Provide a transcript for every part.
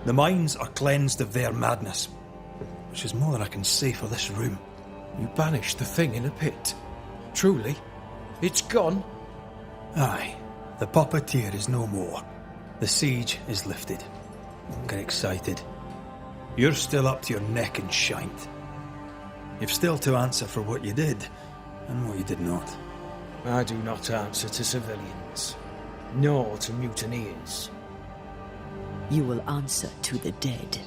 The mines are cleansed of their madness, which is more than I can say for this room. You banished the thing in a pit. Truly? It's gone? Aye. The puppeteer is no more. The siege is lifted. Don't get excited. You're still up to your neck in shite. You've still to answer for what you did, and what you did not. I do not answer to civilians, nor to mutineers. You will answer to the dead.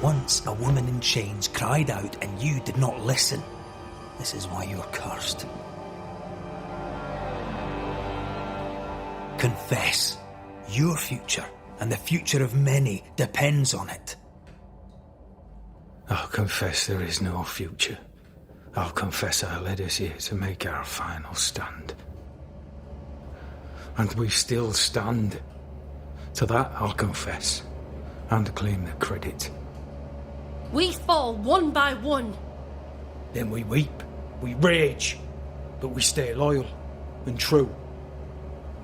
Once a woman in chains cried out and you did not listen. This is why you're cursed. Confess. Your future, and the future of many, depends on it. I'll confess there is no future. I'll confess I led us here to make our final stand. And we still stand. To that I'll confess, and claim the credit. We fall one by one. Then we weep, we rage, but we stay loyal and true.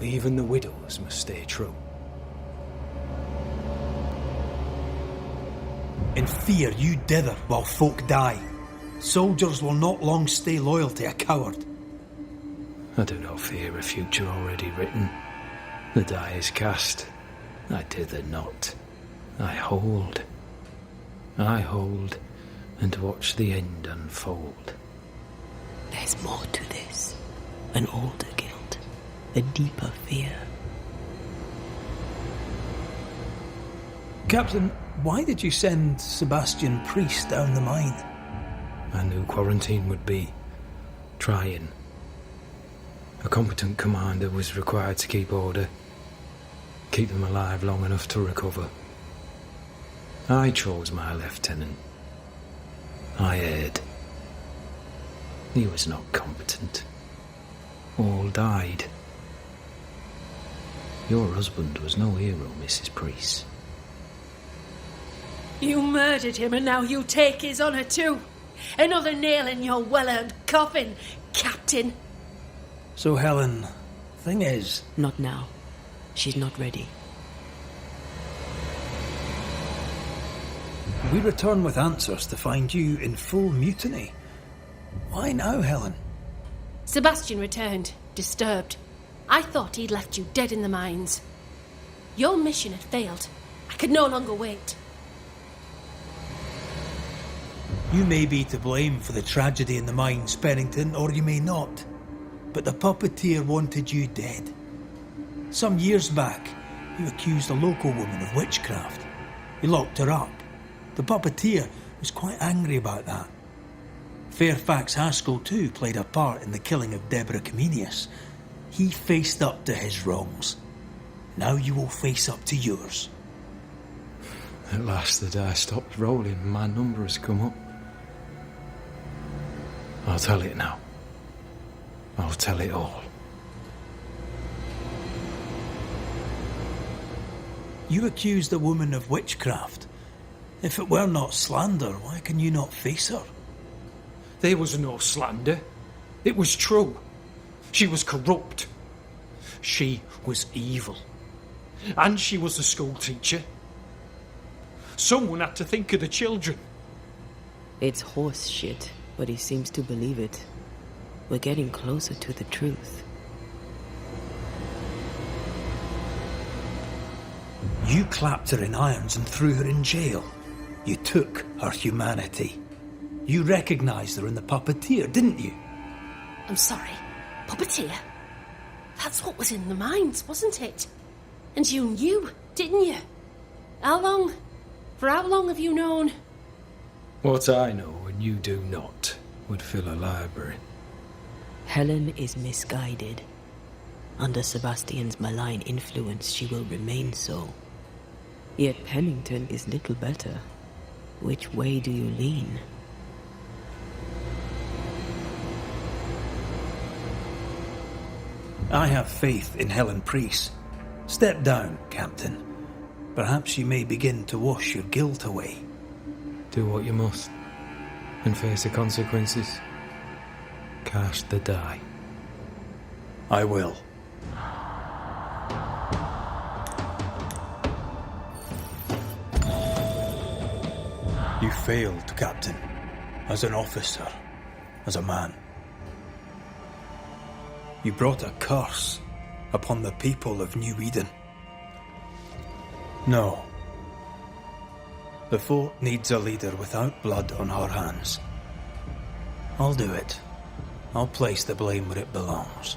Even the widows must stay true. In fear you dither while folk die. Soldiers will not long stay loyal to a coward. I do not fear a future already written. The die is cast. I dither not. I hold. I hold and watch the end unfold. There's more to this. An older guilt. A deeper fear. Captain, why did you send Sebastian Priest down the mine? I knew quarantine would be trying. A competent commander was required to keep order. Keep them alive long enough to recover. I chose my lieutenant. I erred. He was not competent. All died. Your husband was no hero, Mrs. Priest. You murdered him and now you take his honour too. Another nail in your well-earned coffin, Captain. So, Helen, thing is... Not now. She's not ready. We return with answers to find you in full mutiny. Why now, Helen? Sebastian returned, disturbed. I thought he'd left you dead in the mines. Your mission had failed. I could no longer wait. You may be to blame for the tragedy in the mines, Pennington, or you may not. But the puppeteer wanted you dead. Some years back, you accused a local woman of witchcraft. You locked her up. The puppeteer was quite angry about that. Fairfax Haskell too played a part in the killing of Deborah Comenius. He faced up to his wrongs. Now you will face up to yours. At last the die stopped rolling and my number has come up. I'll tell it now. I'll tell it all. You accused a woman of witchcraft. If it were not slander, why can you not face her? There was no slander. It was true. She was corrupt. She was evil. And she was a school teacher. Someone had to think of the children. It's horse shit, but he seems to believe it. We're getting closer to the truth. You clapped her in irons and threw her in jail. You took her humanity. You recognised her in the puppeteer, didn't you? I'm sorry. Puppeteer? That's what was in the mines, wasn't it? And you knew, didn't you? How long? For how long have you known? What I know and you do not would fill a library. Helen is misguided. Under Sebastian's malign influence, she will remain so. Yet Pennington is little better. Which way do you lean? I have faith in Helen Priest. Step down, Captain. Perhaps you may begin to wash your guilt away. Do what you must, and face the consequences. Cast the die. I will. You failed, Captain. As an officer. As a man. You brought a curse upon the people of New Eden. No. The fort needs a leader without blood on her hands. I'll do it. I'll place the blame where it belongs.